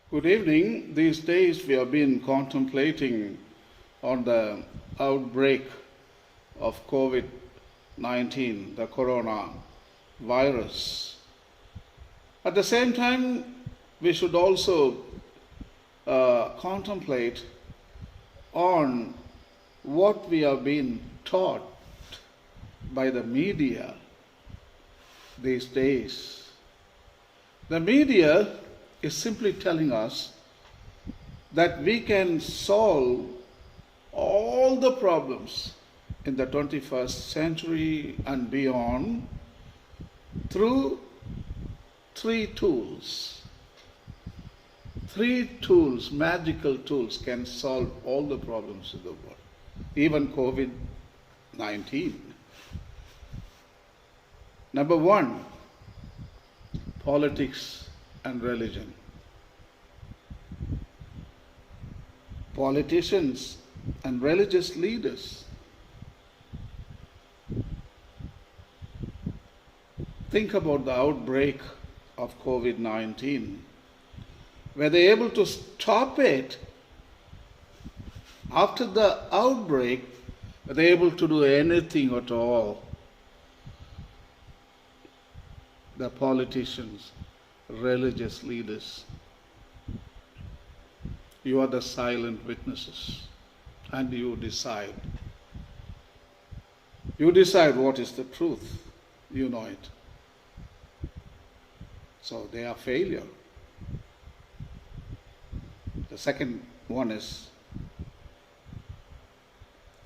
Good evening. These days we have been contemplating on the outbreak of COVID-19, the corona virus. At the same time, we should also contemplate on what we have been taught by the media these days. The media is simply telling us that we can solve all the problems in the 21st century and beyond through three tools. Three tools, magical tools, can solve all the problems in the world, even COVID-19. Number one, politics and religion. Politicians and religious leaders think about the outbreak of COVID-19. Were they able to stop it? After the outbreak, were they able to do anything at all? The politicians, religious leaders, you are the silent witnesses, and you decide. You decide what is the truth. You know it. So they are failure. The second one is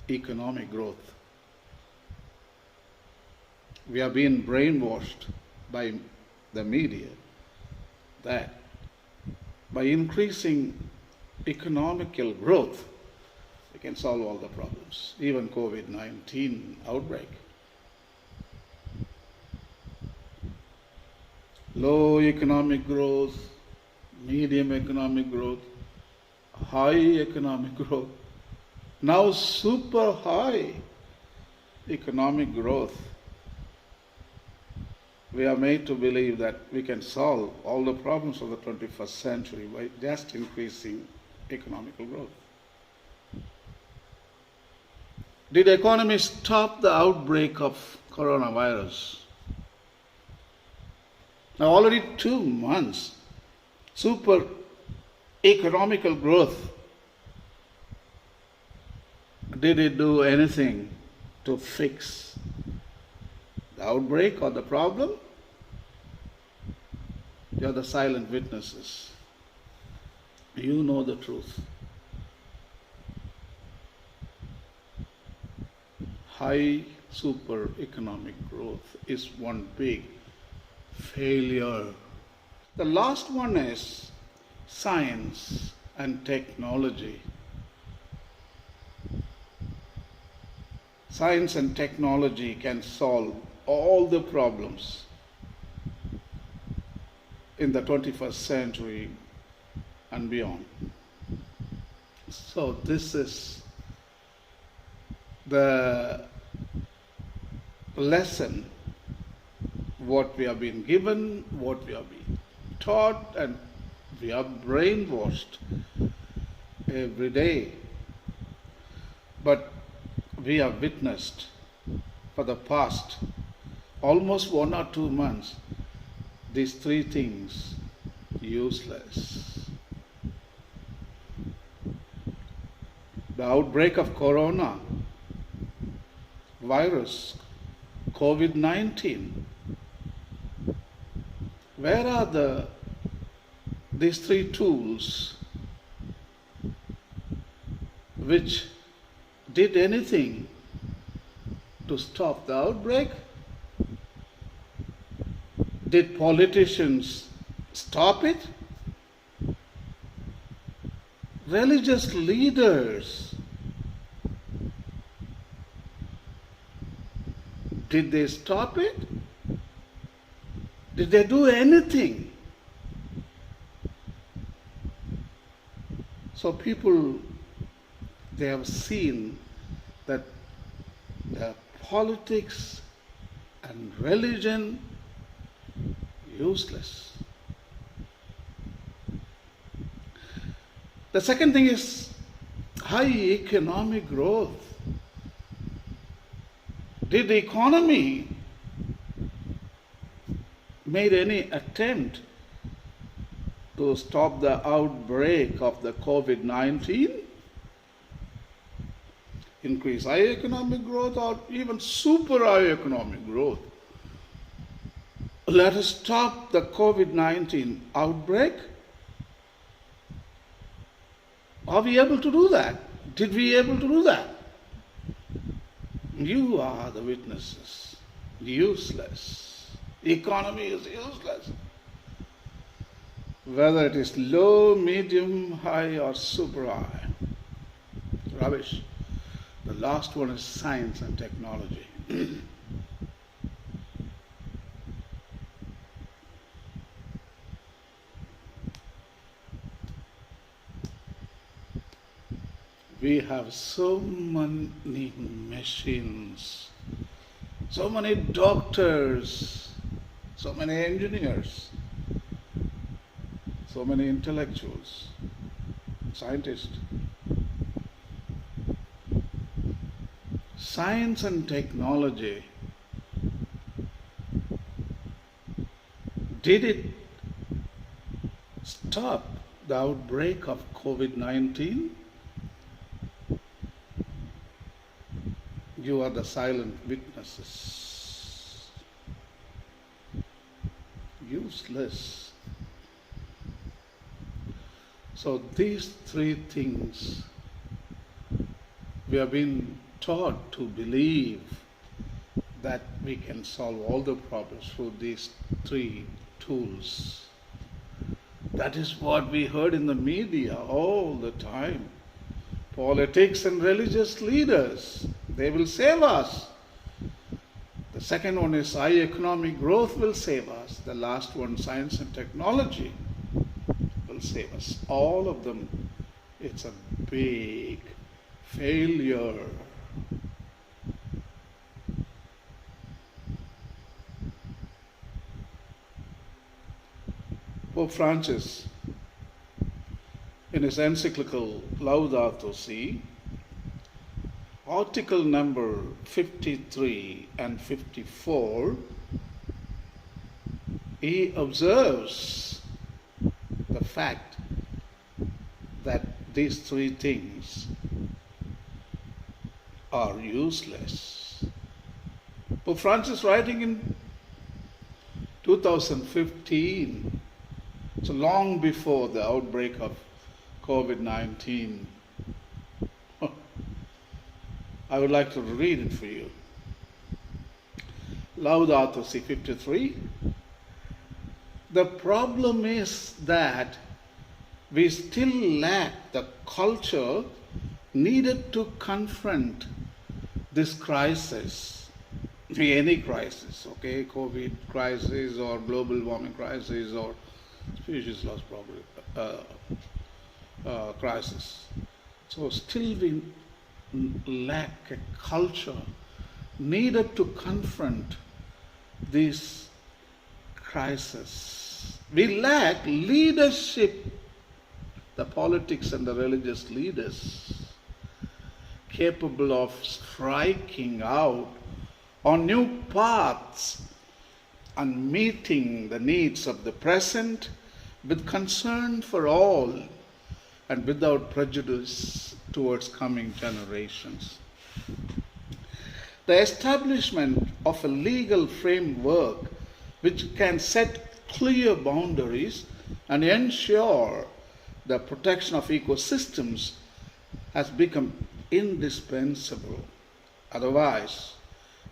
economic growth. We are being brainwashed by the media that by increasing economical growth, we can solve all the problems, even COVID-19 outbreak. Low economic growth, medium economic growth, high economic growth, now super high economic growth. We are made to believe that we can solve all the problems of the 21st century by just increasing economical growth. Did economists stop the outbreak of coronavirus? Now already 2 months, super economical growth. Did it do anything to fix the outbreak or the problem? You are the silent witnesses. You know the truth. High super economic growth is one big failure. The last one is science and technology. Science and technology can solve all the problems in the 21st century and beyond. So this is the lesson, what we have been given, what we have been taught, and we are brainwashed every day. But we have witnessed for the past almost 1 or 2 months these three things useless. The outbreak of corona virus, COVID-19. Where are these three tools which did anything to stop the outbreak? Did politicians stop it? Religious leaders, did they stop it? Did they do anything? So people, they have seen that the politics and religion useless. The second thing is high economic growth. Did the economy made any attempt to stop the outbreak of the COVID-19? Increase high economic growth or even super high economic growth? Let us stop the COVID-19 outbreak. Are we able to do that? Did we able to do that? You are the witnesses. Useless. The economy is useless. Whether it is low, medium, high or super high. Rubbish. The last one is science and technology. We have so many machines, so many doctors, so many engineers, so many intellectuals, scientists. Science and technology, did it stop the outbreak of COVID-19? You are the silent witnesses. Useless. So these three things we have been taught to believe that we can solve all the problems through these three tools. That is what we heard in the media all the time. Politics and religious leaders, they will save us. The second one is high economic growth will save us. The last one, science and technology, will save us. All of them, it's a big failure. Pope Francis, in his encyclical Laudato Si, article number 53 and 54, he observes the fact that these three things are useless. Pope Francis, writing in 2015, so long before the outbreak of COVID-19, I would like to read it for you. Laudato Si 53. The problem is that we still lack the culture needed to confront this crisis, any crisis, okay, COVID crisis or global warming crisis or species loss problem, crisis. So still we lack a culture needed to confront this crisis. We lack leadership, the politics and the religious leaders capable of striking out on new paths and meeting the needs of the present with concern for all and without prejudice towards coming generations. The establishment of a legal framework which can set clear boundaries and ensure the protection of ecosystems has become indispensable. Otherwise,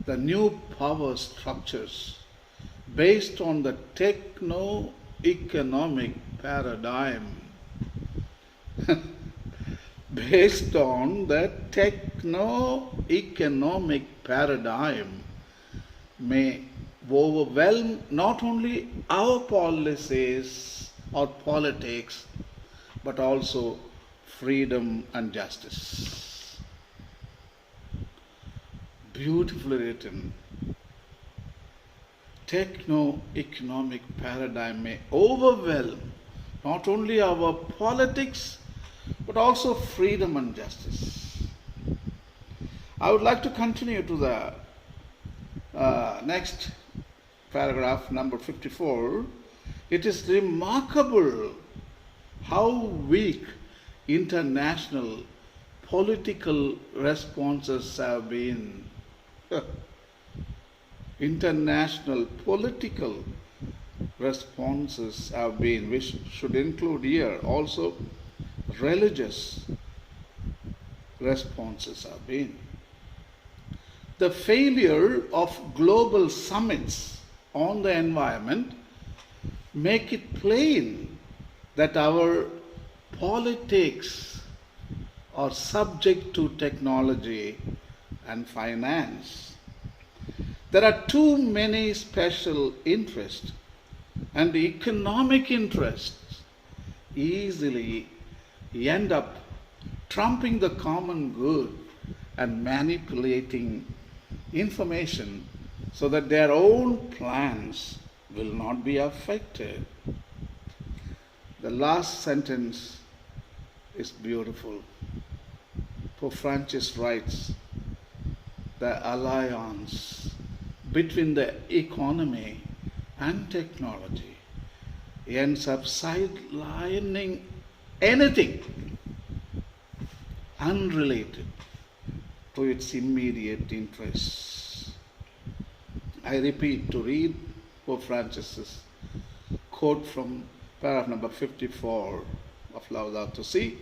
the new power structures based on the techno-economic paradigm based on the techno-economic paradigm may overwhelm not only our policies or politics but also freedom and justice. Beautifully written. Techno-economic paradigm may overwhelm not only our politics but also freedom and justice. I would like to continue to the next paragraph, number 54. It is remarkable how weak international political responses have been. International political responses have been, which should include here also religious responses have been. The failure of global summits on the environment make it plain that our politics are subject to technology and finance. There are too many special interests, and economic interests easily end up trumping the common good and manipulating information so that their own plans will not be affected. The last sentence is beautiful. Pope Francis writes, the alliance between the economy and technology ends up sidelining anything unrelated to its immediate interests. I repeat, to read Pope Francis's quote from paragraph number 54 of Laudato Si,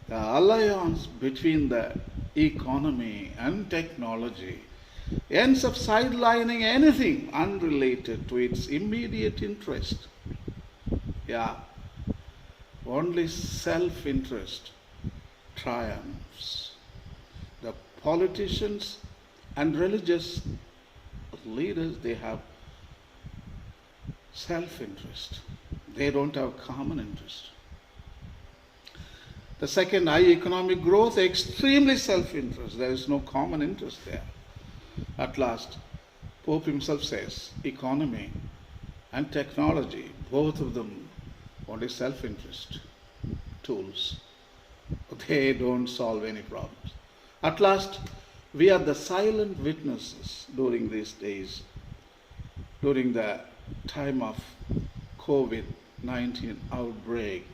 the alliance between the economy and technology ends up sidelining anything unrelated to its immediate interest. Yeah, only self-interest triumphs. The politicians and religious leaders, they have self-interest. They don't have common interest. The second, high economic growth, extremely self-interest. There is no common interest there. At last, Pope himself says, economy and technology, both of them only self-interest tools. They don't solve any problems. At last, we are the silent witnesses during these days, during the time of COVID-19 outbreak,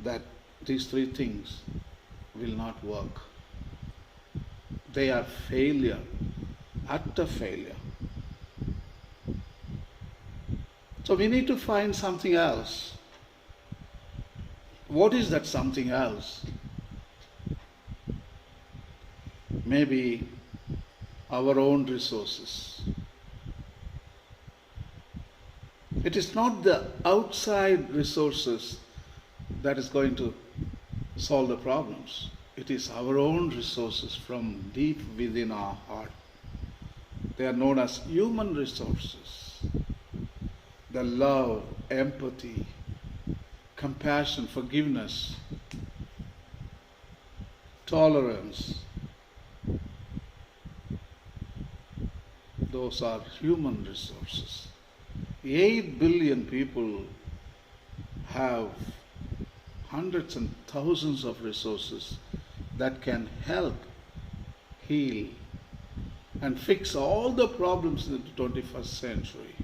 that these three things will not work. They are failure, utter failure. So we need to find something else. What is that something else? Maybe our own resources. It is not the outside resources that is going to solve the problems. It is our own resources from deep within our heart. They are known as human resources. The love, empathy, compassion, forgiveness, tolerance. Those are human resources. 8 billion people have hundreds and thousands of resources that can help heal and fix all the problems in the 21st century.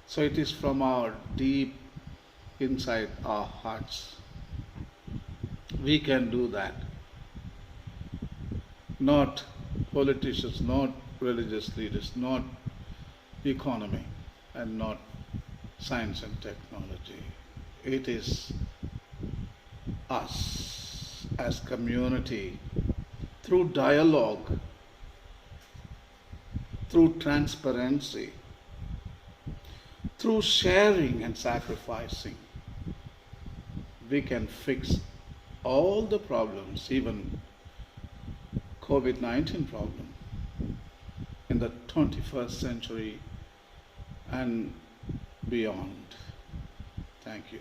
So it is from our deep inside our hearts. We can do that. Not politicians, not religious leaders, not economy, and not science and technology. It is us as community, through dialogue, through transparency, through sharing and sacrificing, we can fix all the problems, even COVID-19 problem in the 21st century and beyond. Thank you.